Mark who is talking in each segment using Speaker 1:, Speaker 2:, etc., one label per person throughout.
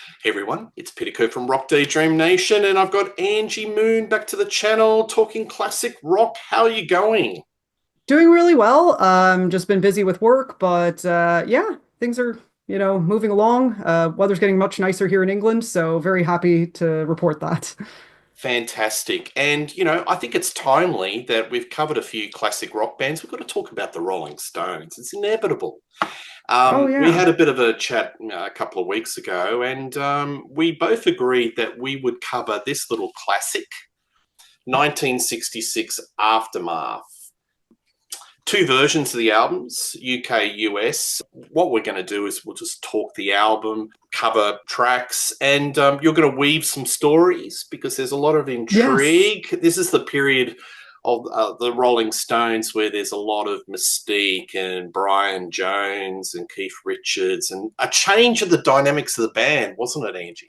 Speaker 1: Hey everyone, it's Peter from Daydream Nation, and I've got Angie Moon back to the channel talking classic rock. How are you going?
Speaker 2: Doing really well. Just been busy with work, but yeah, things are, moving along. Weather's getting much nicer here in England, so very happy to report that.
Speaker 1: Fantastic. And, I think it's timely that we've covered a few classic rock bands. We've got to talk about the Rolling Stones. It's inevitable.
Speaker 2: Oh
Speaker 1: We
Speaker 2: yeah.
Speaker 1: had a bit of a chat a couple of weeks ago, and we both agreed that we would cover this little classic, 1966 Aftermath. Two versions of the albums, UK, US. What we're going to do is we'll just talk the album, cover tracks, and you're going to weave some stories because there's a lot of
Speaker 2: Yes.
Speaker 1: intrigue. This is the period of the Rolling Stones where there's a lot of mystique and Brian Jones and Keith Richards and a change of the dynamics of the band, wasn't it, Angie?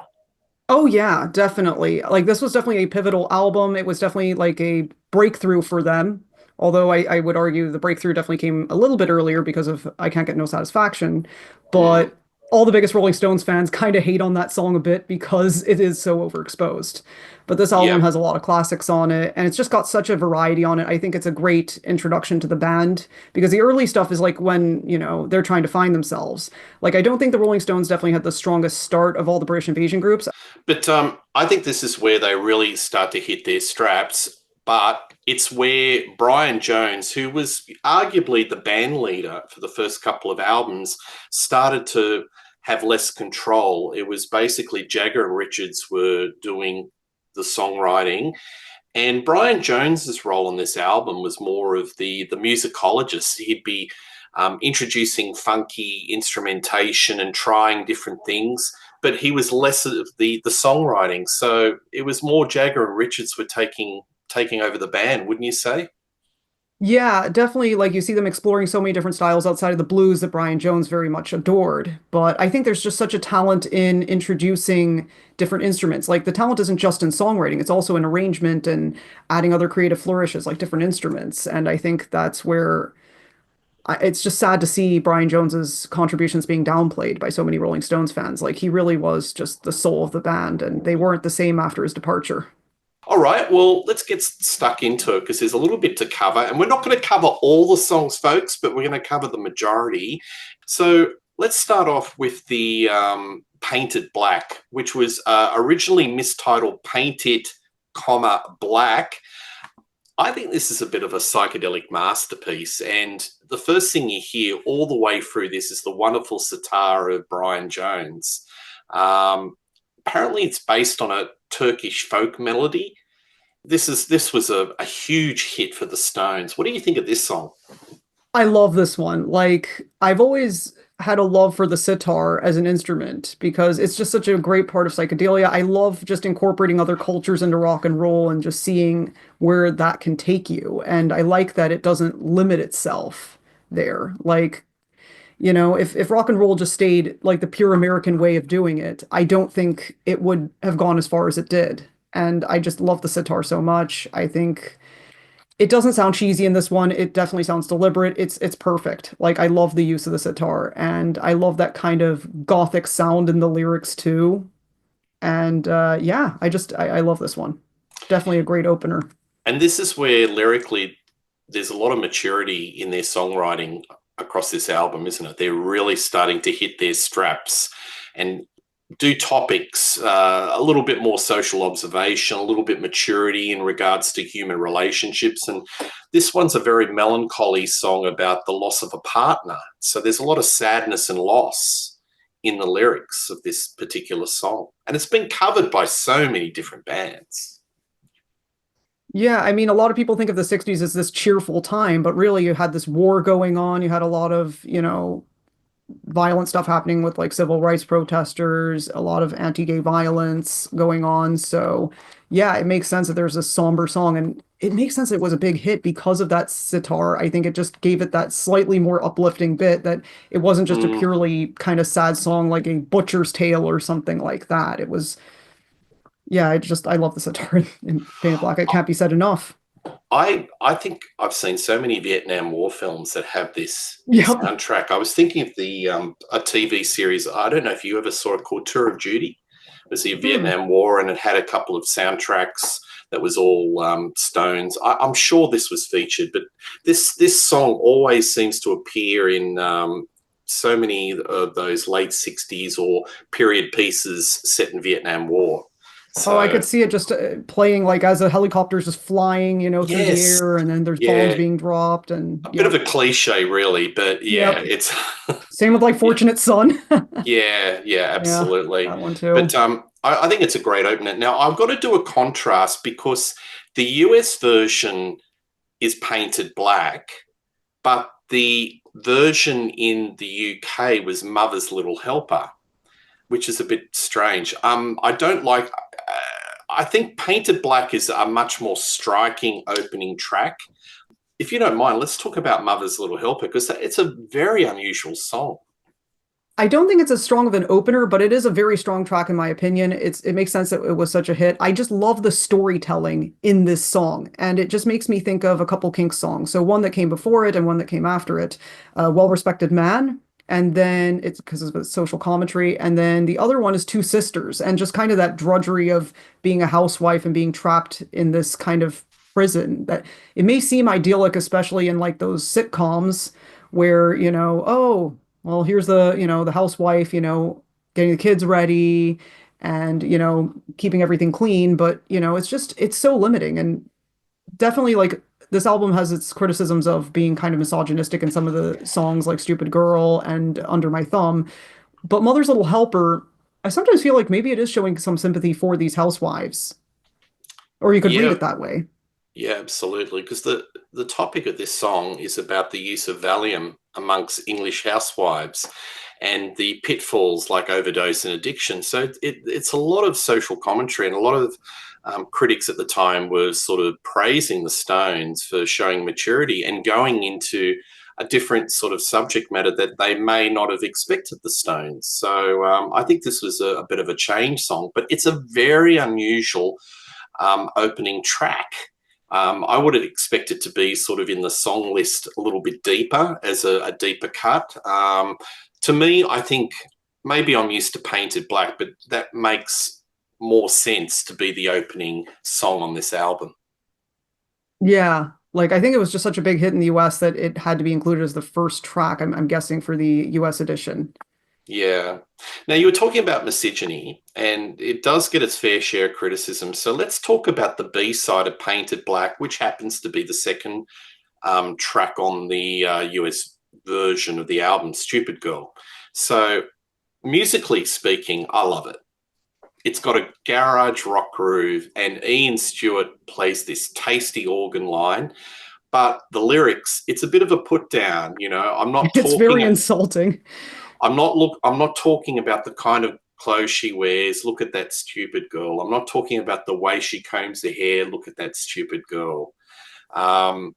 Speaker 2: Oh yeah, definitely. Like this was definitely a pivotal album. It was definitely like a breakthrough for them. Although I would argue the breakthrough definitely came a little bit earlier because of I Can't Get No Satisfaction.
Speaker 1: Mm,
Speaker 2: But all the biggest Rolling Stones fans kind of hate on that song a bit because it is so overexposed. But this album
Speaker 1: yeah.
Speaker 2: has a lot of classics on it, and it's just got such a variety on it. I think it's a great introduction to the band because the early stuff is like when, they're trying to find themselves. Like I don't think the Rolling Stones definitely had the strongest start of all the British invasion groups.
Speaker 1: But I think this is where they really start to hit their straps. But it's where Brian Jones, who was arguably the band leader for the first couple of albums, started to have less control. It was basically Jagger and Richards were doing the songwriting, and Brian Jones's role on this album was more of the musicologist. He'd be introducing funky instrumentation and trying different things, but he was less of the songwriting. So it was more Jagger and Richards were taking over the band, wouldn't you say?
Speaker 2: Yeah, definitely. Like you see them exploring so many different styles outside of the blues that Brian Jones very much adored. But I think there's just such a talent in introducing different instruments. Like the talent isn't just in songwriting, it's also in arrangement and adding other creative flourishes like different instruments. And I think that's where it's just sad to see Brian Jones's contributions being downplayed by so many Rolling Stones fans. Like he really was just the soul of the band, and they weren't the same after his departure.
Speaker 1: All right, well, let's get stuck into it because there's a little bit to cover. And we're not going to cover all the songs, folks, but we're going to cover the majority. So let's start off with the Painted Black, which was originally mistitled Paint It, Black. I think this is a bit of a psychedelic masterpiece. And the first thing you hear all the way through this is the wonderful sitar of Brian Jones. Um, Apparently, it's based on a Turkish folk melody. This was a huge hit for the Stones. What do you think of this song?
Speaker 2: I love this one. Like, I've always had a love for the sitar as an instrument because it's just such a great part of psychedelia. I love just incorporating other cultures into rock and roll and just seeing where that can take you. And I like that it doesn't limit itself there. Like, if rock and roll just stayed like the pure American way of doing it, I don't think it would have gone as far as it did. And I just love the sitar so much. I think it doesn't sound cheesy in this one. It definitely sounds deliberate. It's perfect. Like I love the use of the sitar and I love that kind of gothic sound in the lyrics too. And yeah, I love this one. Definitely a great opener.
Speaker 1: And this is where lyrically there's a lot of maturity in their songwriting across this album, isn't it? They're really starting to hit their straps and do topics, a little bit more social observation, a little bit maturity in regards to human relationships. And this one's a very melancholy song about the loss of a partner. So there's a lot of sadness and loss in the lyrics of this particular song. And it's been covered by so many different bands.
Speaker 2: Yeah, I mean, a lot of people think of the 60s as this cheerful time, but really you had this war going on. You had a lot of, violent stuff happening with like civil rights protesters, a lot of anti-gay violence going on. So, yeah, it makes sense that there's a somber song, and it makes sense it was a big hit because of that sitar. I think it just gave it that slightly more uplifting bit that it wasn't just a
Speaker 1: Mm.
Speaker 2: purely kind of sad song like a Butcher's Tale or something like that. It was, yeah, I love the sitar in Painted Black. It can't be said enough.
Speaker 1: I think I've seen so many Vietnam War films that have this
Speaker 2: Yep.
Speaker 1: soundtrack. I was thinking of the a TV series. I don't know if you ever saw it called Tour of Duty. was the
Speaker 2: Hmm.
Speaker 1: Vietnam War, and it had a couple of soundtracks that was all Stones. I'm sure this was featured, but this song always seems to appear in so many of those late 60s or period pieces set in Vietnam War.
Speaker 2: Oh, I
Speaker 1: So
Speaker 2: could see it just playing like as a helicopter's just flying, through the
Speaker 1: yes,
Speaker 2: air, and then there's bombs
Speaker 1: yeah,
Speaker 2: being dropped, and
Speaker 1: a bit of
Speaker 2: yep,
Speaker 1: a cliche, really, but yeah,
Speaker 2: yep.
Speaker 1: it's
Speaker 2: Same with like
Speaker 1: yeah,
Speaker 2: Fortunate Son.
Speaker 1: yeah,
Speaker 2: Yeah,
Speaker 1: absolutely.
Speaker 2: that one
Speaker 1: But
Speaker 2: too.
Speaker 1: I think it's a great opener. Now I've got to do a contrast because the US version is painted black, but the version in the UK was Mother's Little Helper, which is a bit strange. I don't like. I think Painted Black is a much more striking opening track. If you don't mind, let's talk about Mother's Little Helper because it's a very unusual song.
Speaker 2: I don't think it's as strong of an opener, but it is a very strong track in my opinion. It makes sense that it was such a hit. I just love the storytelling in this song, and it just makes me think of a couple Kinks songs. So one that came before it and one that came after it. Well Respected Man, and then it's because of the social commentary, and then the other one is Two Sisters, and just kind of that drudgery of being a housewife and being trapped in this kind of prison that it may seem idyllic, especially in like those sitcoms where, oh, well, here's the housewife, getting the kids ready and, keeping everything clean. But, it's so limiting. And definitely like this album has its criticisms of being kind of misogynistic in some of the songs like Stupid Girl and Under My Thumb. But Mother's Little Helper, I sometimes feel like maybe it is showing some sympathy for these housewives, or you could read
Speaker 1: Yeah,
Speaker 2: it that way.
Speaker 1: yeah, absolutely. Because the topic of this song is about the use of Valium amongst English housewives and the pitfalls like overdose and addiction. So it's a lot of social commentary, and a lot of critics at the time were sort of praising the Stones for showing maturity and going into a different sort of subject matter that they may not have expected the Stones. So I think this was a bit of a change song, but it's a very unusual opening track. I would have expected to be sort of in the song list a little bit deeper as a deeper cut. To me, I think maybe I'm used to Painted Black, but that makes more sense to be the opening song on this album.
Speaker 2: Yeah. Like I think it was just such a big hit in the US that it had to be included as the first track, I'm guessing, for the US edition.
Speaker 1: Yeah. Now, you were talking about misogyny, and it does get its fair share of criticism. So let's talk about the B side of Painted Black, which happens to be the second track on the US version of the album, Stupid Girl. So, musically speaking, I love it. It's got a garage rock groove, and Ian Stewart plays this tasty organ line. But the lyrics, it's a bit of a put down. I'm not
Speaker 2: It's
Speaker 1: talking
Speaker 2: very insulting.
Speaker 1: I'm not talking about the kind of clothes she wears. Look at that stupid girl. I'm not talking about the way she combs her hair. Look at that stupid girl. Um,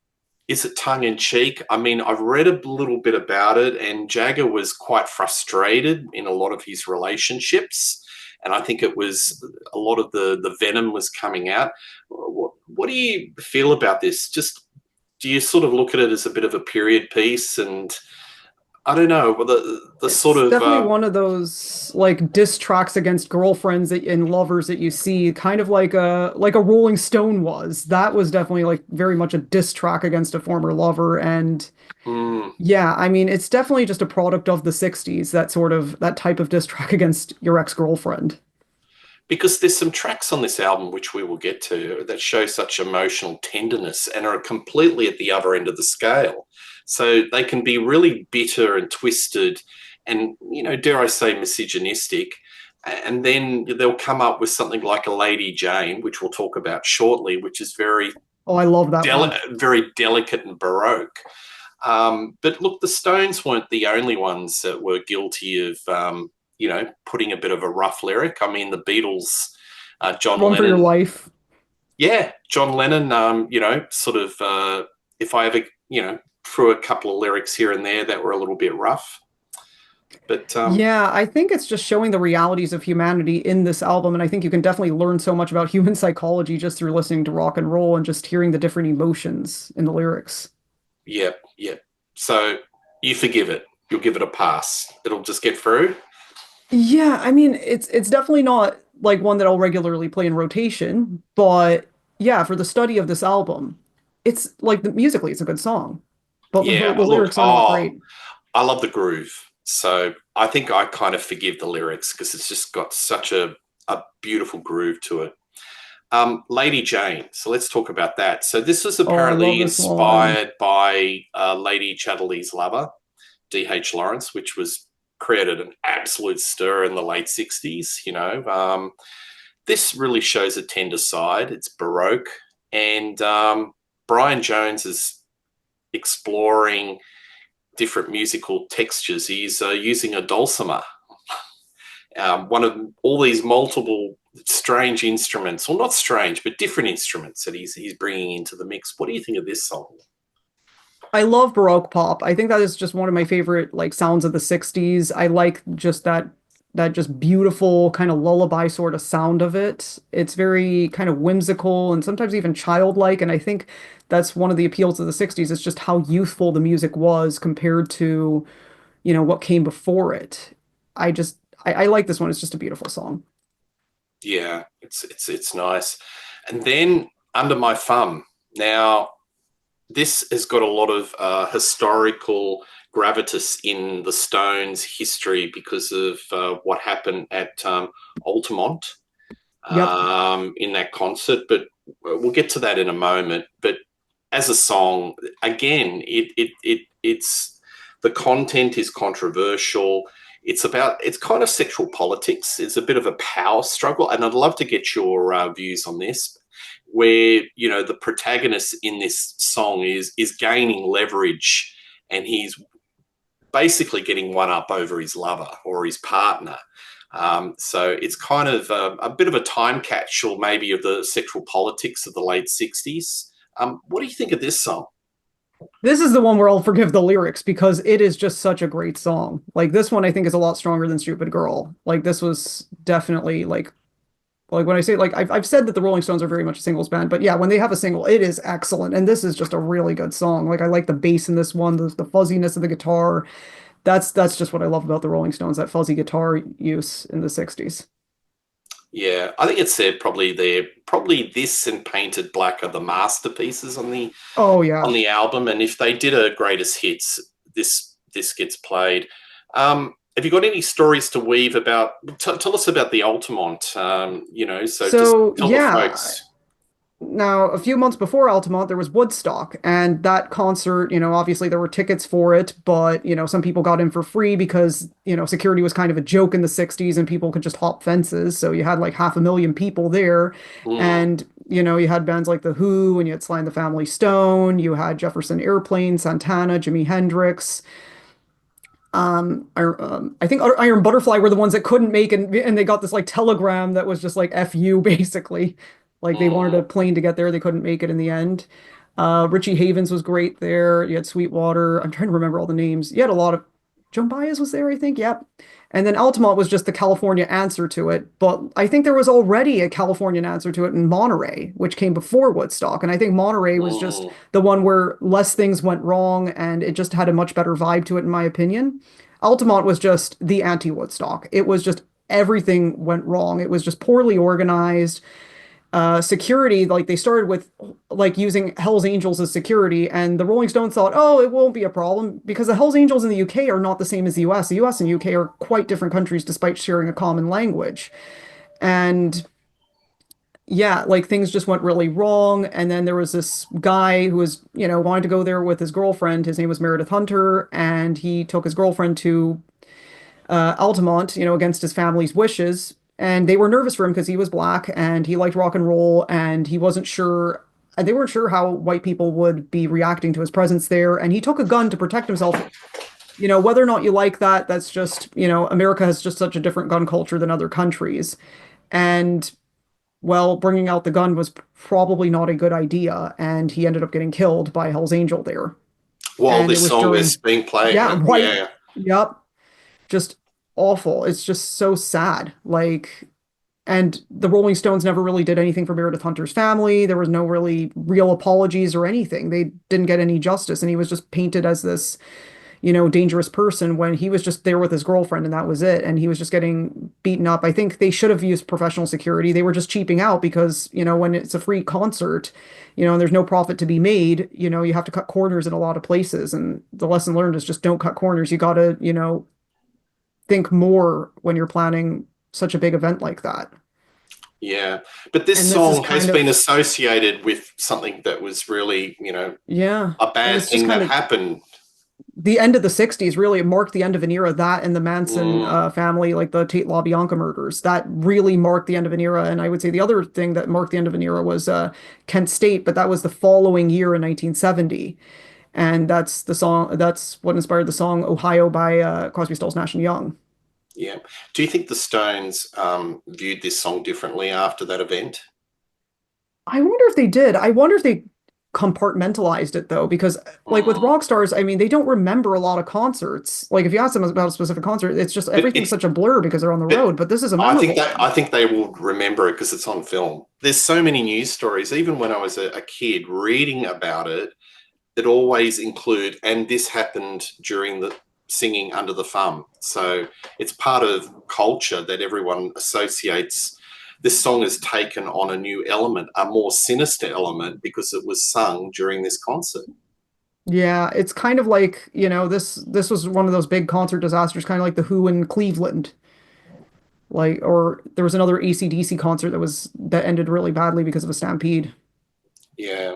Speaker 1: is it tongue in cheek? I mean, I've read a little bit about it, and Jagger was quite frustrated in a lot of his relationships. And I think it was a lot of the venom was coming out. What do you feel about this? Just do you sort of look at it as a bit of a period piece? And I don't know, the sort
Speaker 2: It's
Speaker 1: of
Speaker 2: definitely one of those like diss tracks against girlfriends and lovers that you see, kind of like a Rolling Stone was. That was definitely like very much a diss track against a former lover. And
Speaker 1: mm,
Speaker 2: yeah, I mean, it's definitely just a product of the 60s, that type of diss track against your ex-girlfriend.
Speaker 1: because there's some tracks on this album which we will get to that show such emotional tenderness and are completely at the other end of the scale. So they can be really bitter and twisted and, dare I say, misogynistic. And then they'll come up with something like a Lady Jane, which we'll talk about shortly, which is
Speaker 2: Oh, I love that one.
Speaker 1: very delicate and baroque. But look, the Stones weren't the only ones that were guilty of, putting a bit of a rough lyric. I mean, the Beatles, John
Speaker 2: Run for Your
Speaker 1: Lennon,
Speaker 2: Life.
Speaker 1: yeah, John Lennon, sort of, if I ever, threw a couple of lyrics here and there that were a little bit rough. But
Speaker 2: Yeah, I think it's just showing the realities of humanity in this album. And I think you can definitely learn so much about human psychology just through listening to rock and roll and just hearing the different emotions in the lyrics.
Speaker 1: yeah, yeah. So you forgive it. You'll give it a pass. It'll just get through.
Speaker 2: Yeah, I mean, it's definitely not like one that I'll regularly play in rotation, but yeah, for the study of this album, it's like musically it's a good song, but
Speaker 1: Yeah,
Speaker 2: the
Speaker 1: look,
Speaker 2: lyrics are not great.
Speaker 1: I love the groove. So I think I kind of forgive the lyrics because it's just got such a beautiful groove to it. Lady Jane. So let's talk about that. So this was
Speaker 2: Oh, I love
Speaker 1: apparently
Speaker 2: this one.
Speaker 1: inspired by Lady Chatterley's lover, D.H. Lawrence, which was created an absolute stir in the late 60s. This really shows a tender side. It's Baroque. And Brian Jones is exploring different musical textures. He's using a dulcimer, one of all these multiple strange instruments, well, not strange, but different instruments that he's bringing into the mix. What do you think of this song?
Speaker 2: I love Baroque pop. I think that is just one of my favorite like sounds of the 60s. I like just that just beautiful kind of lullaby sort of sound of it. It's very kind of whimsical and sometimes even childlike. And I think that's one of the appeals of the 60s. It's just how youthful the music was compared to, what came before it. I like this one. It's just a beautiful song.
Speaker 1: Yeah, it's nice. And then Under My Thumb. Now, this has got a lot of historical gravitas in the Stones' history because of what happened at Altamont
Speaker 2: Yep.
Speaker 1: in that concert. But we'll get to that in a moment. But as a song, again, it's the content is controversial. It's kind of sexual politics. It's a bit of a power struggle, and I'd love to get your views on this. Where the protagonist in this song is gaining leverage, and he's basically getting one up over his lover or his partner. So it's kind of a bit of a time capsule, maybe, of the sexual politics of the late 60s. What do you think of this song?
Speaker 2: This is the one where I'll forgive the lyrics because it is just such a great song. Like this one I think is a lot stronger than Stupid Girl. Like this was definitely like when I say like I've said that the Rolling Stones are very much a singles band, but yeah, when they have a single, it is excellent. And this is just a really good song. Like I like the bass in this one, the fuzziness of the guitar. That's just what I love about the Rolling Stones, that fuzzy guitar use in the 60s.
Speaker 1: Yeah, I think it's said probably this and Painted Black are the masterpieces on the
Speaker 2: Oh yeah.
Speaker 1: album, and if they did a greatest hits, this gets played. Have you got any stories to weave about? Tell us about the Altamont. So just
Speaker 2: So
Speaker 1: tell the
Speaker 2: yeah,
Speaker 1: folks.
Speaker 2: now, a few months before Altamont, there was Woodstock, and that concert, obviously there were tickets for it, but, some people got in for free because, security was kind of a joke in the 60s and people could just hop fences. So you had like 500,000 people there.
Speaker 1: Mm,
Speaker 2: And, you had bands like The Who, and you had Sly and the Family Stone, you had Jefferson Airplane, Santana, Jimi Hendrix. I think Iron Butterfly were the ones that couldn't make, and they got this like telegram that was just like F you basically. Like they wanted a
Speaker 1: mm,
Speaker 2: plane to get there, they couldn't make it in the end. Richie Havens was great there. You had Sweetwater. I'm trying to remember all the names. You had a lot of Joan Baez was there, I think. Yep. And then Altamont was just the California answer to it. But I think there was already a Californian answer to it in Monterey, which came before Woodstock. And I think Monterey was just
Speaker 1: mm.
Speaker 2: the one where less things went wrong and it just had a much better vibe to it, in my opinion. Altamont was just the anti-Woodstock. It was just everything went wrong. It was just poorly organized. Security, like they started with like using Hell's Angels as security, and the Rolling Stones thought, oh, it won't be a problem because the Hell's Angels in the UK are not the same as the US. The US and UK are quite different countries despite sharing a common language. And yeah, like things just went really wrong. And then there was this guy who was, wanted to go there with his girlfriend. His name was Meredith Hunter, and he took his girlfriend to Altamont, against his family's wishes. And they were nervous for him because he was black and he liked rock and roll and he wasn't sure, and they weren't sure how white people would be reacting to his presence there. And he took a gun to protect himself. Whether or not you like that, that's just, America has just such a different gun culture than other countries. And well, bringing out the gun was probably not a good idea. And he ended up getting killed by Hell's Angel there.
Speaker 1: While
Speaker 2: And it
Speaker 1: this
Speaker 2: was
Speaker 1: song is
Speaker 2: during,
Speaker 1: being played,
Speaker 2: yeah,
Speaker 1: huh?
Speaker 2: right.
Speaker 1: Yeah.
Speaker 2: Yep. Just awful. It's just so sad. Like, and the Rolling Stones never really did anything for Meredith Hunter's family. There was no really real apologies or anything. They didn't get any justice, and he was just painted as this, dangerous person when he was just there with his girlfriend and that was it. And he was just getting beaten up. I think they should have used professional security. They were just cheaping out because, when it's a free concert, and there's no profit to be made, you have to cut corners in a lot of places. And the lesson learned is just don't cut corners. You got to, think more when you're planning such a big event like that.
Speaker 1: Yeah, but this
Speaker 2: And this is
Speaker 1: song has
Speaker 2: kind
Speaker 1: been
Speaker 2: of,
Speaker 1: associated with something that was really,
Speaker 2: yeah.
Speaker 1: a
Speaker 2: And
Speaker 1: bad
Speaker 2: it's just
Speaker 1: thing
Speaker 2: kind
Speaker 1: that
Speaker 2: of
Speaker 1: happened.
Speaker 2: the end of the 60s, really. It marked the end of an era. That and the Manson
Speaker 1: Mm,
Speaker 2: family, like the Tate LaBianca murders, that really marked the end of an era. And I would say the other thing that marked the end of an era was Kent State, but that was the following year in 1970. And that's what inspired the song Ohio by Crosby, Stills, Nash and Young.
Speaker 1: yeah. Do you think the Stones viewed this song differently after that event?
Speaker 2: I wonder if they did. I wonder if they compartmentalized it though, because like with
Speaker 1: Mm.
Speaker 2: rock stars, I mean, they don't remember a lot of concerts. Like if you ask them about a specific concert, it's just
Speaker 1: But
Speaker 2: everything's
Speaker 1: it's
Speaker 2: such a blur because they're on the
Speaker 1: but
Speaker 2: road. But this is a
Speaker 1: I think
Speaker 2: memorable
Speaker 1: that
Speaker 2: one.
Speaker 1: they will remember it because it's on film. There's so many news stories. Even when I was a kid, reading about it, it always include, and this happened during the singing under the thumb. So it's part of culture that everyone associates. This song has taken on a new element, a more sinister element, because it was sung during this concert.
Speaker 2: Yeah, it's kind of like, this was one of those big concert disasters, kind of like the Who in Cleveland. Like, or there was another AC/DC concert that ended really badly because of a stampede.
Speaker 1: Yeah.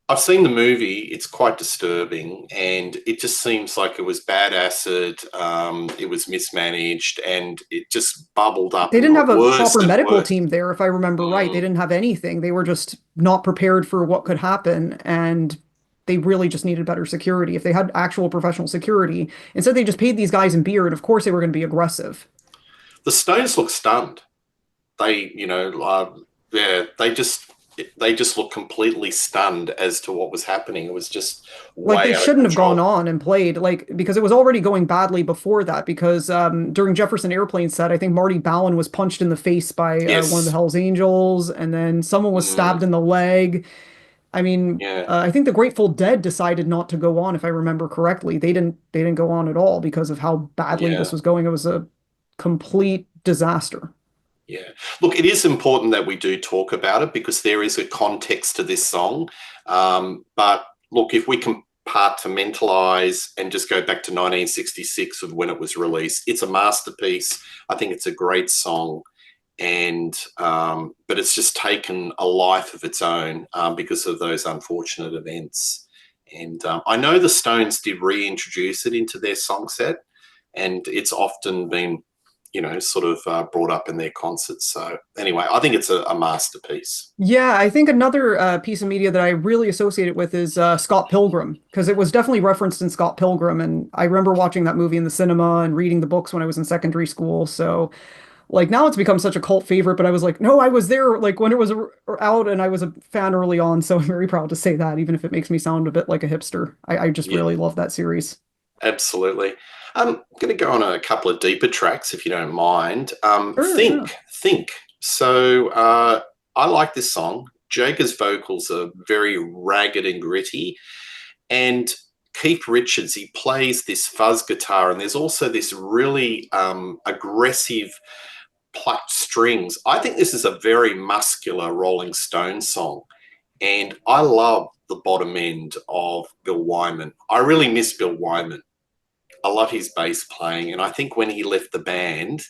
Speaker 1: I've seen the movie. It's quite disturbing, and it just seems like it was bad acid. It was mismanaged, and it just bubbled up
Speaker 2: They
Speaker 1: and
Speaker 2: didn't have
Speaker 1: got
Speaker 2: a
Speaker 1: worse
Speaker 2: proper
Speaker 1: and
Speaker 2: medical
Speaker 1: worse.
Speaker 2: team there, if I remember right. They
Speaker 1: Mm,
Speaker 2: didn't have anything. They were just not prepared for what could happen, and they really just needed better security. If they had actual professional security, instead they just paid these guys in beer, and of course they were going to be aggressive.
Speaker 1: the Stones look stunned. They, yeah, they just look completely stunned as to what was happening. It was just
Speaker 2: Like
Speaker 1: way
Speaker 2: they
Speaker 1: out of
Speaker 2: shouldn't have gone
Speaker 1: control.
Speaker 2: on and played, like because it was already going badly before that. Because during Jefferson Airplane set, I think Marty Ballin was punched in the face by one of the
Speaker 1: Yes.
Speaker 2: Hells Angels, and then someone was
Speaker 1: Mm,
Speaker 2: stabbed in the leg. I mean,
Speaker 1: yeah.
Speaker 2: I think the Grateful Dead decided not to go on, if I remember correctly. They didn't go on at all because of how badly this
Speaker 1: Yeah.
Speaker 2: was going. It was a complete disaster.
Speaker 1: Yeah. Look, it is important that we do talk about it because there is a context to this song. But look, if we compartmentalize and just go back to 1966 of when it was released, it's a masterpiece. I think it's a great song. And but it's just taken a life of its own because of those unfortunate events. And I know the Stones did reintroduce it into their song set, and it's often been, sort of brought up in their concerts. So anyway, I think it's a masterpiece.
Speaker 2: Yeah, I think another piece of media that I really associate it with is Scott Pilgrim, because it was definitely referenced in Scott Pilgrim, and I remember watching that movie in the cinema and reading the books when I was in secondary school. So, like now it's become such a cult favorite, but I was like, no, I was there like when it was out, and I was a fan early on. So I'm very proud to say that, even if it makes me sound a bit like a hipster. I just
Speaker 1: Yeah,
Speaker 2: really love that series.
Speaker 1: absolutely. I'm going to go on a couple of deeper tracks if you don't mind.
Speaker 2: Sure, yeah.
Speaker 1: Think. So I like this song. Jager's vocals are very ragged and gritty, and Keith Richards, he plays this fuzz guitar, and there's also this really aggressive plucked strings. I think this is a very muscular Rolling Stones song, and I love the bottom end of Bill Wyman. I really miss Bill Wyman. I love his bass playing, and I think when he left the band,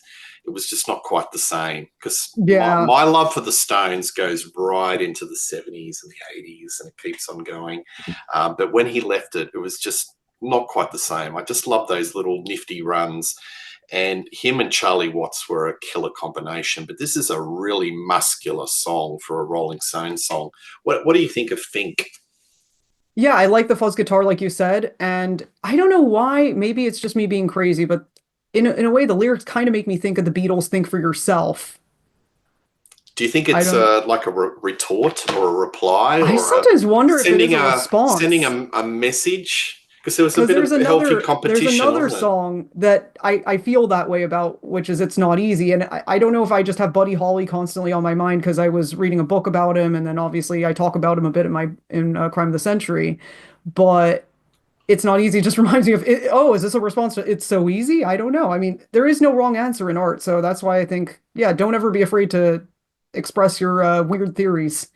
Speaker 1: it was just not quite the same because
Speaker 2: Yeah.
Speaker 1: my love for the Stones goes right into the 70s and the 80s, and it keeps on going. But when he left it, it was just not quite the same. I just love those little nifty runs, and him and Charlie Watts were a killer combination. But this is a really muscular song for a Rolling Stones song. What do you think of Think?
Speaker 2: Yeah, I like the fuzz guitar, like you said, and I don't know why. Maybe it's just me being crazy, but in a way, the lyrics kind of make me think of the Beatles' "Think for Yourself."
Speaker 1: Do you think
Speaker 2: I
Speaker 1: it's
Speaker 2: don't.
Speaker 1: like a retort or a reply
Speaker 2: I
Speaker 1: or
Speaker 2: sometimes wonder if it is
Speaker 1: sending
Speaker 2: a
Speaker 1: sending
Speaker 2: response.
Speaker 1: a message? Because there was a
Speaker 2: Because
Speaker 1: bit of healthy
Speaker 2: there's
Speaker 1: competition,
Speaker 2: another
Speaker 1: wasn't it?
Speaker 2: song that I feel that way about, which is "It's Not Easy." And I don't know if I just have Buddy Holly constantly on my mind because I was reading a book about him, and then obviously I talk about him a bit in Crime of the Century. But It's not easy just reminds me of it, oh, is this a response to it's so easy? I don't know. I mean, there is no wrong answer in art, so that's why I think, yeah, don't ever be afraid to express your weird theories.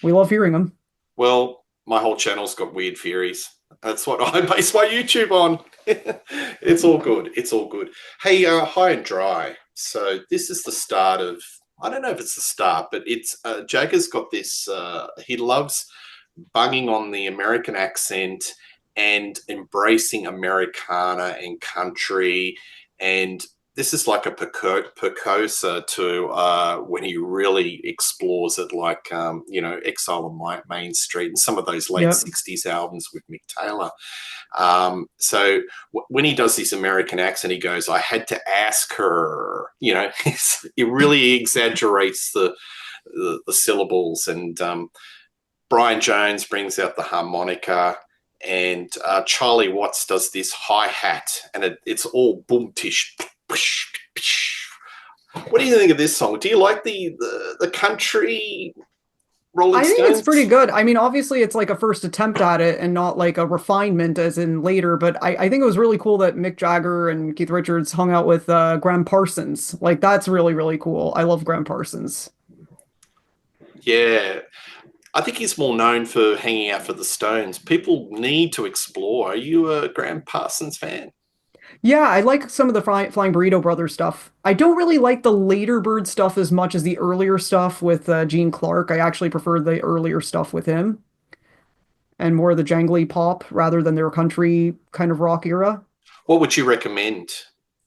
Speaker 2: We love hearing them.
Speaker 1: Well, my whole channel's got weird theories. That's what I base my YouTube on. It's all good. It's all good. Hey, high and dry. So this is the start of. I don't know if it's the start, but it's Jagger's got this. He loves bunging on the American accent and embracing Americana and country. And this is like a precursor to when he really explores it, like, Exile on Main Street and some of those late
Speaker 2: Yep.
Speaker 1: 60s albums with Mick Taylor. So when he does this American accent, he goes, I had to ask her, it really exaggerates the syllables. And Brian Jones brings out the harmonica, and Charlie Watts does this hi hat, and it's all boom tish. What do you think of this song? Do you like the country Rolling
Speaker 2: I think it's pretty
Speaker 1: Stones?
Speaker 2: good. I mean, obviously, it's like a first attempt at it and not like a refinement as in later, but I think it was really cool that Mick Jagger and Keith Richards hung out with Graham Parsons. Like, that's really, really cool. I love Graham Parsons.
Speaker 1: Yeah, I think he's more known for hanging out for the Stones. People need to explore. Are you a Graham Parsons fan?
Speaker 2: Yeah, I like some of the Flying Burrito Brothers stuff. I don't really like the later Bird stuff as much as the earlier stuff with Gene Clark. I actually prefer the earlier stuff with him and more of the jangly pop rather than their country kind of rock era.
Speaker 1: What would you recommend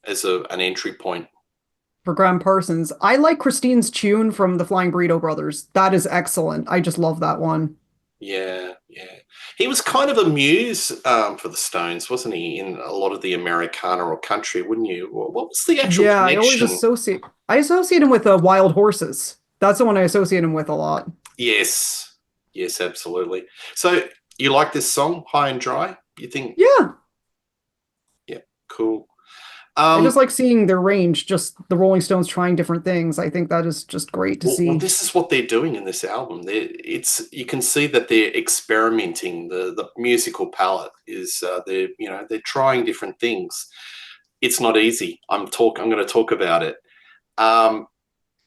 Speaker 1: as an entry point?
Speaker 2: For Graham Parsons, I like Christine's tune from the Flying Burrito Brothers. That is excellent. I just love that one.
Speaker 1: Yeah, yeah. He was kind of a muse for the Stones, wasn't he? In a lot of the Americana or country, wouldn't you? What was the actual
Speaker 2: Yeah,
Speaker 1: connection?
Speaker 2: I associate him with Wild Horses. That's the one I associate him with a lot.
Speaker 1: Yes, yes, absolutely. So you like this song, High and Dry? You think,
Speaker 2: Yeah,
Speaker 1: yeah, cool.
Speaker 2: I just
Speaker 1: Um,
Speaker 2: like seeing their range, just the Rolling Stones trying different things. I think that is just great to
Speaker 1: well,
Speaker 2: see.
Speaker 1: this is what they're doing in this album. It's you can see that they're experimenting. The musical palette is they're trying different things. It's not easy. I'm going to talk about it. Um,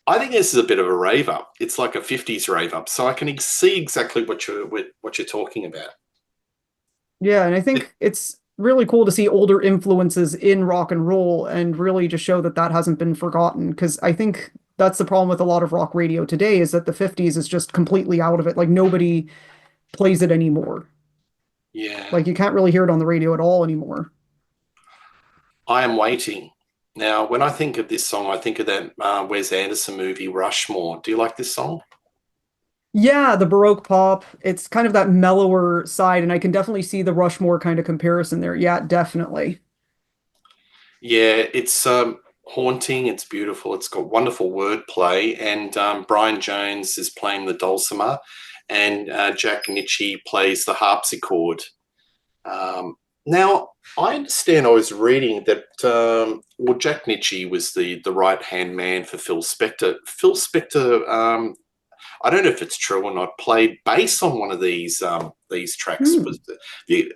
Speaker 1: I think this is a bit of a rave up. It's like a '50s rave up, so I can see exactly what you're talking about.
Speaker 2: Yeah, and I
Speaker 1: It,
Speaker 2: think it's really cool to see older influences in rock and roll and really just show that that hasn't been forgotten. Because I think that's the problem with a lot of rock radio today is that the 50s is just completely out of it. Like nobody plays it anymore.
Speaker 1: yeah,
Speaker 2: Like you can't really hear it on the radio at all anymore.
Speaker 1: I am waiting. Now, when I think of this song, I think of that Wes Anderson movie Rushmore. Do you like this song?
Speaker 2: Yeah, the Baroque pop, it's kind of that mellower side, and I can definitely see the Rushmore kind of comparison there. Yeah, definitely.
Speaker 1: Yeah, it's haunting. It's beautiful. It's got wonderful wordplay, and Brian Jones is playing the dulcimer, and Jack Ritchie plays the harpsichord. Now, I understand. I was reading that Jack Ritchie was the right hand man for Phil Spector. Phil Spector, I don't know if it's true or not, played bass on one of these tracks.
Speaker 2: Hmm.
Speaker 1: You,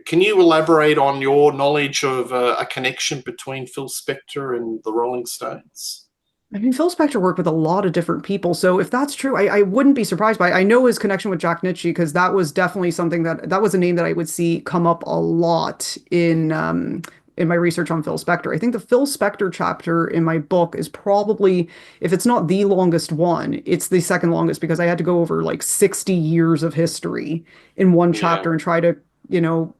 Speaker 1: can you elaborate on your knowledge of a connection between Phil Spector and the Rolling Stones?
Speaker 2: I mean, Phil Spector worked with a lot of different people, so if that's true, I wouldn't be surprised by it. I know his connection with Jack Ritchie because that was definitely something that was a name that I would see come up a lot in my research on Phil Spector. I think the Phil Spector chapter in my book is probably, if it's not the longest one, it's the second longest because I had to go over like 60 years of history in one
Speaker 1: Yeah,
Speaker 2: chapter and try to, you know,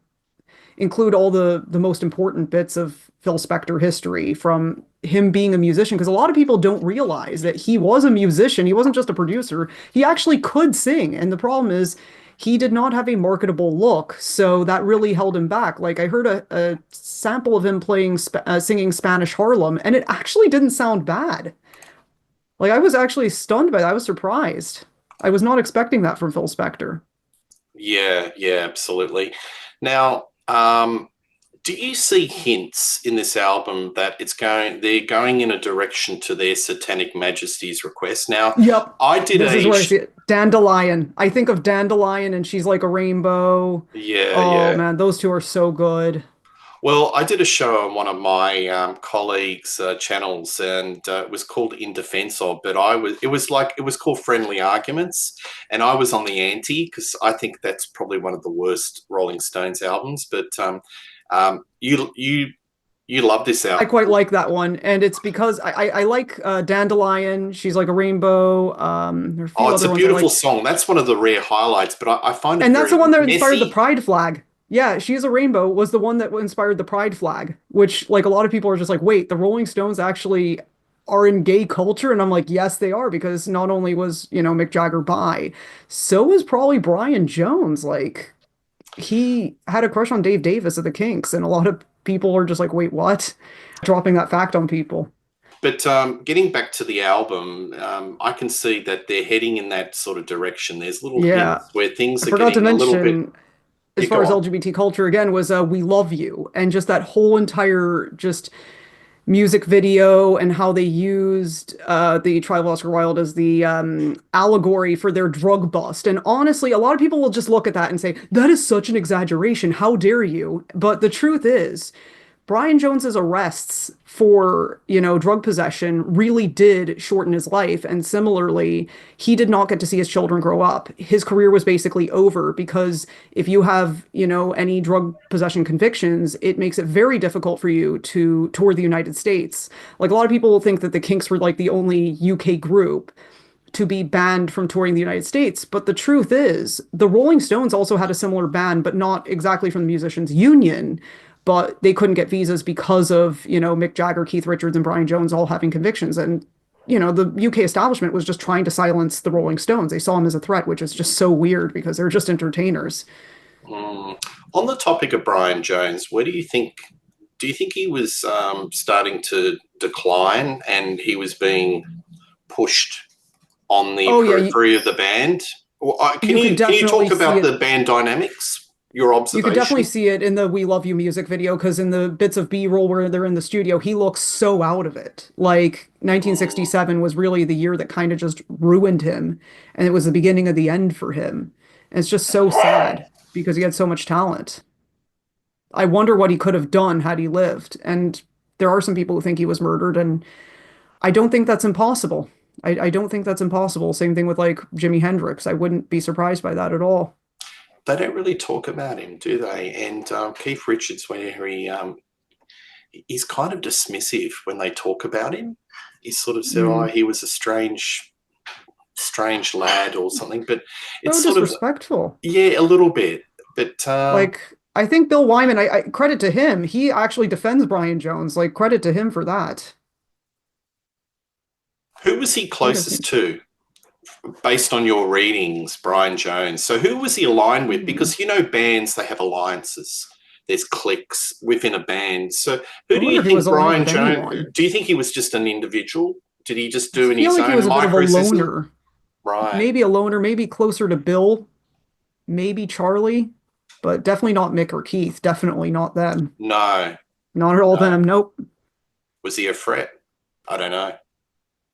Speaker 2: include all the most important bits of Phil Spector history from him being a musician because a lot of people don't realize that he was a musician. He wasn't just a producer. He actually could sing. And the problem is he did not have a marketable look, so that really held him back. Like I heard a sample of him singing Spanish Harlem, and it actually didn't sound bad. Like I was actually stunned by that. I was surprised. I was not expecting that from Phil Spector.
Speaker 1: yeah, yeah, absolutely. Now, Do you see hints in this album that they're going in a direction to their Satanic Majesty's request? Now,
Speaker 2: Yep.
Speaker 1: I did
Speaker 2: This is
Speaker 1: a
Speaker 2: where I see it. Dandelion. I think of Dandelion and she's like a rainbow.
Speaker 1: yeah,
Speaker 2: Oh
Speaker 1: yeah.
Speaker 2: man, those two are so good.
Speaker 1: Well, I did a show on one of my colleagues' channels, and it was called "In Defense of." But it was called "Friendly Arguments," and I was on the anti because I think that's probably one of the worst Rolling Stones albums. But you love this
Speaker 2: I
Speaker 1: album.
Speaker 2: quite like that one, and it's because I like Dandelion. She's like a rainbow. There are a
Speaker 1: Oh,
Speaker 2: few
Speaker 1: it's
Speaker 2: other
Speaker 1: a
Speaker 2: ones I
Speaker 1: beautiful
Speaker 2: like,
Speaker 1: song. That's one of the rare highlights. But I find it
Speaker 2: and that's the
Speaker 1: very
Speaker 2: one that inspired the
Speaker 1: messy.
Speaker 2: pride flag. Yeah, she's a rainbow was the one that inspired the pride flag, which like a lot of people are just like, wait, the Rolling Stones actually are in gay culture, and I'm like, yes, they are because not only was Mick Jagger bi, so was probably Brian Jones. Like he had a crush on Dave Davis of the Kinks, and a lot of people are just like, wait, what? Dropping that fact on people.
Speaker 1: But getting back to the album, I can see that they're heading in that sort of direction. There's little
Speaker 2: Yeah.
Speaker 1: hints where
Speaker 2: I
Speaker 1: things are
Speaker 2: forgot to
Speaker 1: getting a little bit.
Speaker 2: mention, as
Speaker 1: You
Speaker 2: far
Speaker 1: go
Speaker 2: as
Speaker 1: on.
Speaker 2: LGBT culture again, was We Love You and just that whole entire just music video and how they used the Tribe of Oscar Wilde as the allegory for their drug bust. And honestly, a lot of people will just look at that and say, that is such an exaggeration. How dare you? But the truth is, Brian Jones's arrests for, drug possession really did shorten his life. And similarly, he did not get to see his children grow up. His career was basically over because if you have, any drug possession convictions, it makes it very difficult for you to tour the United States. Like a lot of people will think that the Kinks were like the only UK group to be banned from touring the United States. But the truth is, the Rolling Stones also had a similar ban, but not exactly from the Musicians Union. But they couldn't get visas because of, Mick Jagger, Keith Richards, and Brian Jones all having convictions. And, the UK establishment was just trying to silence the Rolling Stones. They saw them as a threat, which is just so weird because they're just entertainers.
Speaker 1: Mm. On the topic of Brian Jones, where do you think? Do you think he was starting to decline and he was being pushed on the
Speaker 2: Oh, yeah,
Speaker 1: periphery of the band? Or,
Speaker 2: you could
Speaker 1: can you
Speaker 2: definitely
Speaker 1: talk
Speaker 2: see
Speaker 1: about
Speaker 2: it.
Speaker 1: the band dynamics? Your
Speaker 2: You could definitely
Speaker 1: observation?
Speaker 2: see it in the We Love You music video because in the bits of B-roll where they're in the studio, he looks so out of it. Like
Speaker 1: Mm.
Speaker 2: 1967 was really the year that kind of just ruined him, and it was the beginning of the end for him. And it's just so sad because he had so much talent. I wonder what he could have done had he lived. And there are some people who think he was murdered, and I don't think that's impossible. I don't think that's impossible. Same thing with like Jimi Hendrix. I wouldn't be surprised by that at all.
Speaker 1: They don't really talk about him, do they? And Keith Richards, where he's kind of dismissive when they talk about him. He sort of said, "Oh,
Speaker 2: Mm.
Speaker 1: he was a strange lad or something," but
Speaker 2: So
Speaker 1: it's sort of
Speaker 2: disrespectful.
Speaker 1: yeah, a little bit. But
Speaker 2: Like, I think Bill Wyman, I credit to him. He actually defends Brian Jones. Like, credit to him for that.
Speaker 1: who was he
Speaker 2: Quite a
Speaker 1: closest to, based on your readings, Brian Jones? So who was he aligned with?
Speaker 2: Hmm.
Speaker 1: Because bands they have alliances. There's cliques within a band. So
Speaker 2: I
Speaker 1: who do
Speaker 2: wonder
Speaker 1: you
Speaker 2: if he was
Speaker 1: think
Speaker 2: aligned
Speaker 1: Brian
Speaker 2: with
Speaker 1: Jones?
Speaker 2: anyone.
Speaker 1: Do you think he was just an individual? Did he just
Speaker 2: I
Speaker 1: do in
Speaker 2: feel
Speaker 1: his
Speaker 2: like he
Speaker 1: own
Speaker 2: was a bit of a
Speaker 1: microcosm?
Speaker 2: loner.
Speaker 1: Right.
Speaker 2: Maybe a loner, maybe closer to Bill, maybe Charlie, but definitely not Mick or Keith. Definitely not them.
Speaker 1: No,
Speaker 2: Not at all
Speaker 1: no.
Speaker 2: them. Nope.
Speaker 1: Was he a threat? I don't know.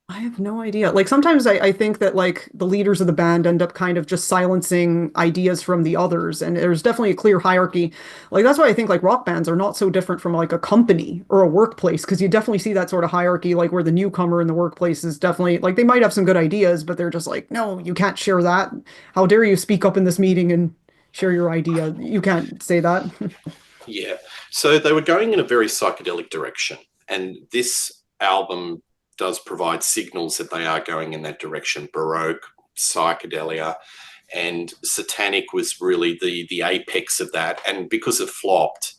Speaker 2: I have no idea. Like sometimes I think that like the leaders of the band end up kind of just silencing ideas from the others, and there's definitely a clear hierarchy. Like that's why I think like rock bands are not so different from like a company or a workplace, because you definitely see that sort of hierarchy, like where the newcomer in the workplace is definitely like they might have some good ideas, but they're just like, no, you can't share that. How dare you speak up in this meeting and share your idea? You can't say that.
Speaker 1: Yeah. So they were going in a very psychedelic direction, and this album does provide signals that they are going in that direction. Baroque, psychedelia, and satanic was really the apex of that. And because it flopped,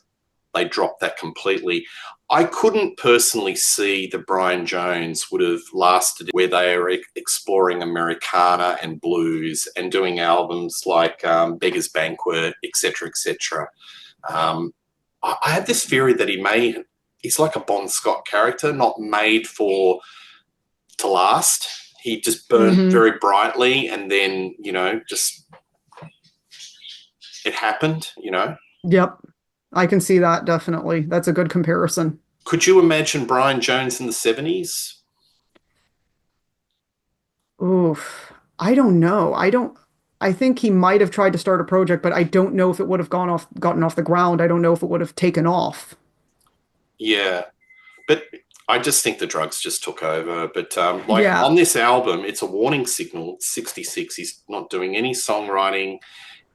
Speaker 1: they dropped that completely. I couldn't personally see that Brian Jones would have lasted where they are exploring Americana and blues and doing albums like Beggar's Banquet, etc., etc. Um, I have this theory that he's like a Bon Scott character, not made for to last. He just burnt
Speaker 2: Hmm.
Speaker 1: very brightly, and then just it happened.
Speaker 2: Yep. I can see that definitely. That's a good comparison.
Speaker 1: Could you imagine Brian Jones in the 70s?
Speaker 2: Oof. I don't know. I think he might have tried to start a project, but I don't know if it would have gotten off the ground. I don't know if it would have taken off.
Speaker 1: Yeah, but I just think the drugs just took over. But like
Speaker 2: Yeah.
Speaker 1: on this album, it's a warning signal. It's 66. He's not doing any songwriting,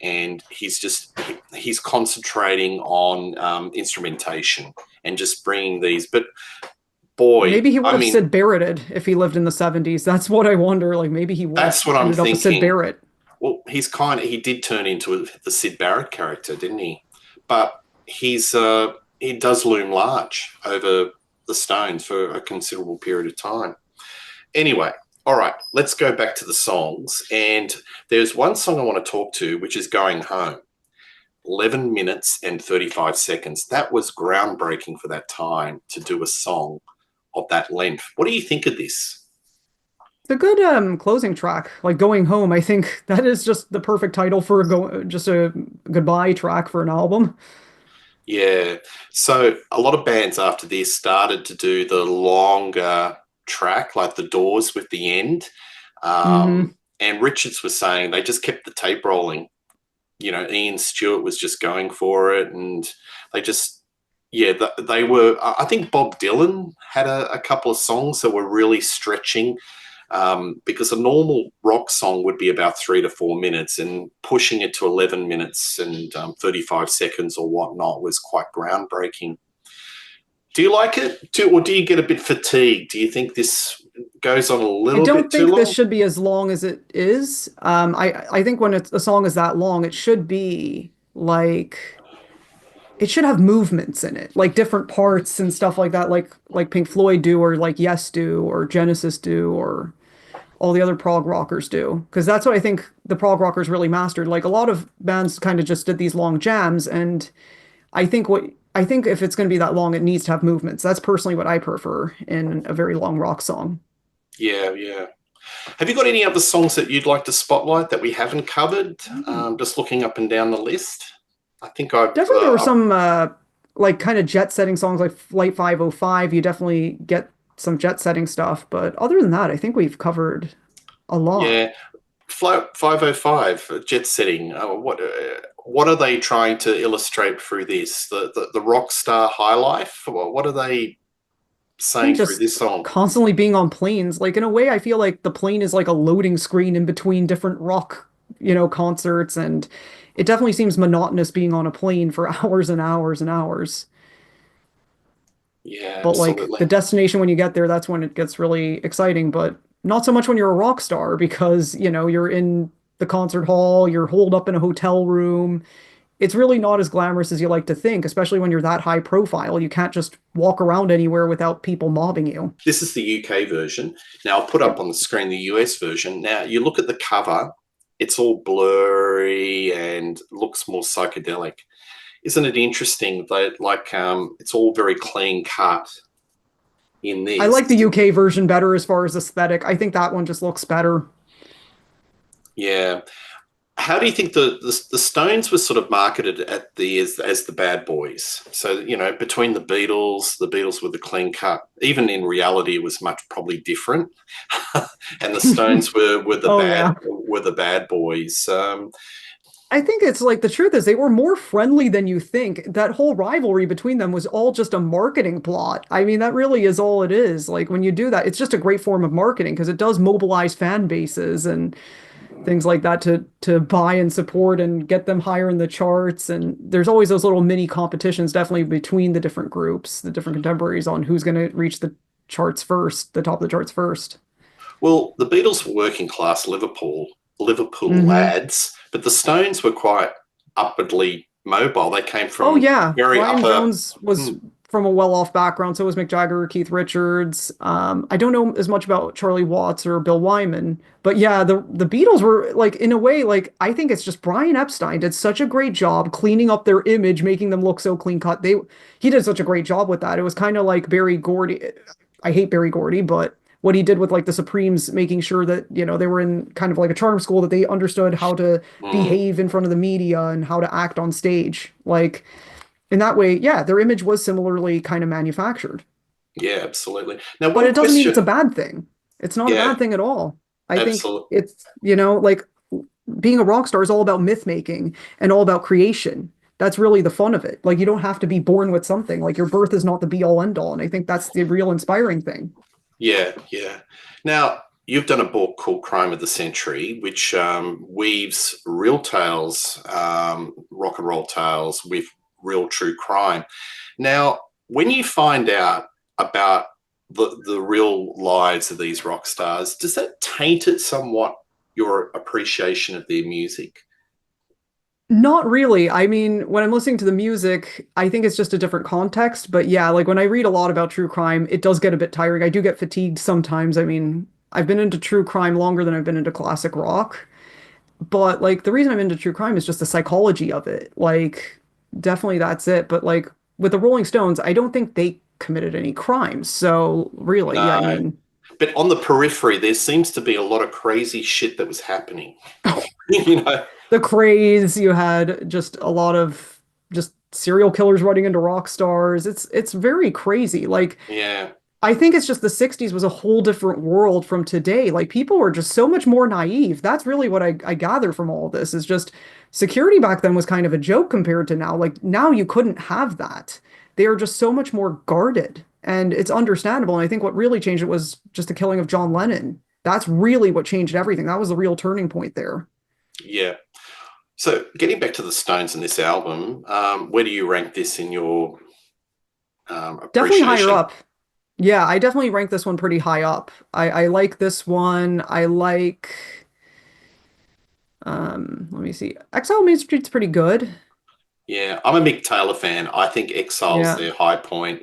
Speaker 1: and he's concentrating on instrumentation and just bringing these. But boy,
Speaker 2: Maybe he would
Speaker 1: I
Speaker 2: have
Speaker 1: mean,
Speaker 2: Sid Barretted if he lived in the 70s. That's what I wonder. Like maybe he would have
Speaker 1: that's what I'm
Speaker 2: ended up a Sid
Speaker 1: thinking.
Speaker 2: Barrett.
Speaker 1: Well, he did turn into the Sid Barrett character, didn't he? But he does loom large over the Stones for a considerable period of time. Anyway, all right, let's go back to the songs. And there's one song I want to talk to, which is Going Home. 11 minutes and 35 seconds. That was groundbreaking for that time to do a song of that length. What do you think of this?
Speaker 2: It's a good closing track. Like Going Home, I think that is just the perfect title for just a goodbye track for an album.
Speaker 1: Yeah. So a lot of bands after this started to do the longer track, like the Doors with the end.
Speaker 2: Hmm.
Speaker 1: And Richards was saying they just kept the tape rolling. Ian Stewart was just going for it, and they just, yeah, they were. I think Bob Dylan had a couple of songs that were really stretching, because a normal rock song would be about 3 to 4 minutes, and pushing it to 11 minutes and 35 seconds or whatnot was quite groundbreaking. Do you like it, or do you get a bit fatigued? Do you think this goes on a
Speaker 2: I
Speaker 1: little bit
Speaker 2: don't
Speaker 1: too
Speaker 2: think this
Speaker 1: long?
Speaker 2: should be as long as it is. I think when a song is that long, it should be like it should have movements in it, like different parts and stuff like that, like Pink Floyd do, or like Yes do, or Genesis do, or all the other prog rockers do. Because that's what I think the prog rockers really mastered. Like a lot of bands kind of just did these long jams, and I think if it's going to be that long, it needs to have movements. That's personally what I prefer in a very long rock song.
Speaker 1: Yeah, yeah. Have you got any other songs that you'd like to spotlight that we haven't covered? Just looking up and down the list. I think
Speaker 2: Definitely there were some like kind of jet setting songs like Flight 505. You definitely get some jet setting stuff, but other than that, I think we've covered a lot.
Speaker 1: yeah, Float 505 jet setting. What are they trying to illustrate through this? The rock star high life. What are they
Speaker 2: I think
Speaker 1: saying through
Speaker 2: just
Speaker 1: this song?
Speaker 2: constantly being on planes, like in a way, I feel like the plane is like a loading screen in between different rock, concerts, and it definitely seems monotonous being on a plane for hours and hours and hours.
Speaker 1: Yeah,
Speaker 2: But like
Speaker 1: absolutely.
Speaker 2: the destination when you get there, that's when it gets really exciting, but not so much when you're a rock star because, you're in the concert hall, you're holed up in a hotel room. It's really not as glamorous as you like to think, especially when you're that high profile. You can't just walk around anywhere without people mobbing you.
Speaker 1: This is the UK version. Now I'll put up
Speaker 2: Yep.
Speaker 1: on the screen the US version. Now you look at the cover; it's all blurry and looks more psychedelic. Isn't it interesting that it's all very clean cut in
Speaker 2: I
Speaker 1: this?
Speaker 2: like the UK version better as far as aesthetic. I think that one just looks better.
Speaker 1: Yeah. How do you think the Stones were sort of marketed at as the bad boys? So between the Beatles were the clean cut. Even in reality, it was much probably different, and the Stones
Speaker 2: Oh yeah.
Speaker 1: were the bad boys.
Speaker 2: I think it's like the truth is they were more friendly than you think. That whole rivalry between them was all just a marketing plot. I mean, that really is all it is. Like when you do that, it's just a great form of marketing because it does mobilize fan bases and things like that to buy and support and get them higher in the charts. And there's always those little mini competitions, definitely between the different groups, the different contemporaries on who's going to reach the charts first, the top of the charts first.
Speaker 1: Well, the Beatles were working class Liverpool
Speaker 2: Hmm.
Speaker 1: lads, but the Stones were quite upwardly mobile. They came
Speaker 2: Oh
Speaker 1: from
Speaker 2: yeah,
Speaker 1: very
Speaker 2: Brian
Speaker 1: upper.
Speaker 2: Jones was
Speaker 1: Hmm.
Speaker 2: from a well-off background. So was Mick Jagger, Keith Richards. I don't know as much about Charlie Watts or Bill Wyman, but yeah, the Beatles were like in a way like I think it's just Brian Epstein did such a great job cleaning up their image, making them look so clean cut. He did such a great job with that. It was kind of like Barry Gordy. I hate Barry Gordy, but what he did with like the Supremes, making sure that they were in kind of like a charm school that they understood how to
Speaker 1: Hmm.
Speaker 2: behave in front of the media and how to act on stage. Like in that way, yeah, their image was similarly kind of manufactured.
Speaker 1: Yeah, absolutely. Now,
Speaker 2: But
Speaker 1: one
Speaker 2: it doesn't mean it's a
Speaker 1: question.
Speaker 2: bad thing. It's not a
Speaker 1: Yeah,
Speaker 2: bad thing at all. I think
Speaker 1: absolutely.
Speaker 2: it's, like being a rock star is all about myth making and all about creation. That's really the fun of it. Like you don't have to be born with something. Like your birth is not the be all end all. And I think that's the real inspiring thing.
Speaker 1: Yeah, yeah. Now, you've done a book called Crime of the Century, which weaves real tales, rock and roll tales, with real true crime. Now, when you find out about the real lives of these rock stars, does that taint it somewhat your appreciation of their music?
Speaker 2: Not really. I mean, when I'm listening to the music, I think it's just a different context. But yeah, like when I read a lot about true crime, it does get a bit tiring. I do get fatigued sometimes. I mean, I've been into true crime longer than I've been into classic rock. But like the reason I'm into true crime is just the psychology of it. Like, definitely that's it. But like with the Rolling Stones, I don't think they committed any crimes. So really, I
Speaker 1: No.
Speaker 2: mean,
Speaker 1: But on the periphery, there seems to be a lot of crazy shit that was happening. you know?
Speaker 2: the craze, you had just a lot of just serial killers running into rock stars. It's very crazy. Like
Speaker 1: Yeah.
Speaker 2: I think it's just the 60s was a whole different world from today. Like people were just so much more naive. That's really what I gather from all of this is just security back then was kind of a joke compared to now. Like now you couldn't have that. They are just so much more guarded. And it's understandable. And I think what really changed it was just the killing of John Lennon. That's really what changed everything. That was the real turning point there.
Speaker 1: Yeah. So, getting back to the Stones and this album, where do you rank this in your
Speaker 2: Definitely higher
Speaker 1: appreciation?
Speaker 2: up. Yeah, I definitely rank this one pretty high up. I like this one. I like let me see. Exile Main Street's pretty good.
Speaker 1: Yeah, I'm a Mick Taylor fan. I think Exile's
Speaker 2: Yeah,
Speaker 1: their high point.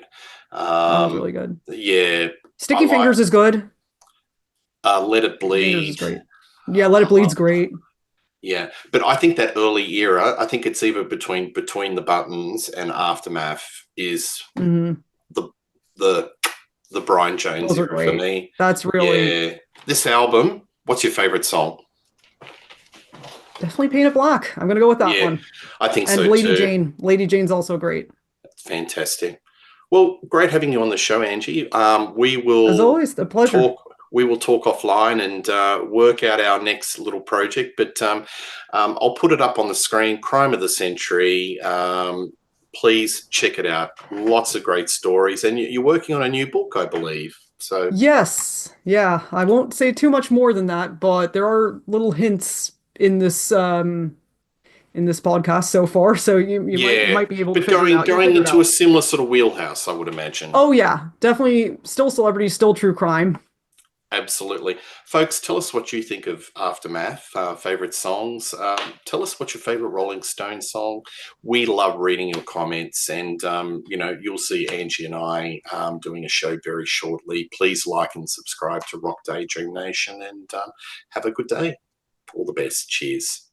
Speaker 2: that was really good.
Speaker 1: Yeah, I
Speaker 2: Sticky
Speaker 1: like
Speaker 2: Fingers is good.
Speaker 1: Let It
Speaker 2: Sticky Fingers is
Speaker 1: Bleed.
Speaker 2: great. Yeah, Let It Bleed's great.
Speaker 1: Yeah, but I think that early era, I think it's either between the Buttons and Aftermath is
Speaker 2: Hmm.
Speaker 1: the the the Brian Jones
Speaker 2: Those are
Speaker 1: era for
Speaker 2: great.
Speaker 1: me.
Speaker 2: That's really
Speaker 1: Yeah, this album. What's your favorite song?
Speaker 2: definitely Paint It Black. I'm gonna go with that
Speaker 1: Yeah,
Speaker 2: one.
Speaker 1: I think
Speaker 2: And
Speaker 1: so
Speaker 2: Lady
Speaker 1: too.
Speaker 2: Jane. Lady Jane's also great.
Speaker 1: Fantastic. Well, great having you on the show, Angie. We
Speaker 2: As
Speaker 1: will
Speaker 2: always, a pleasure.
Speaker 1: talk. We will talk offline and work out our next little project. But I'll put it up on the screen. Crime of the Century. Please check it out. Lots of great stories, and you're working on a new book, I believe. So
Speaker 2: Yes. Yeah, I won't say too much more than that, but there are little hints in this podcast so far, so you
Speaker 1: yeah,
Speaker 2: might be able to
Speaker 1: but
Speaker 2: figure it
Speaker 1: going
Speaker 2: out. You'll
Speaker 1: going
Speaker 2: figure it
Speaker 1: into a
Speaker 2: out.
Speaker 1: similar sort of wheelhouse, I would imagine.
Speaker 2: Oh yeah, definitely still celebrity, still true crime.
Speaker 1: Absolutely. Folks, tell us what you think of Aftermath, favorite songs. Tell us what's your favorite Rolling Stone song. We love reading your comments, and, you'll see Angie and I doing a show very shortly. Please like and subscribe to Rock Daydream Nation and have a good day. All the best. Cheers.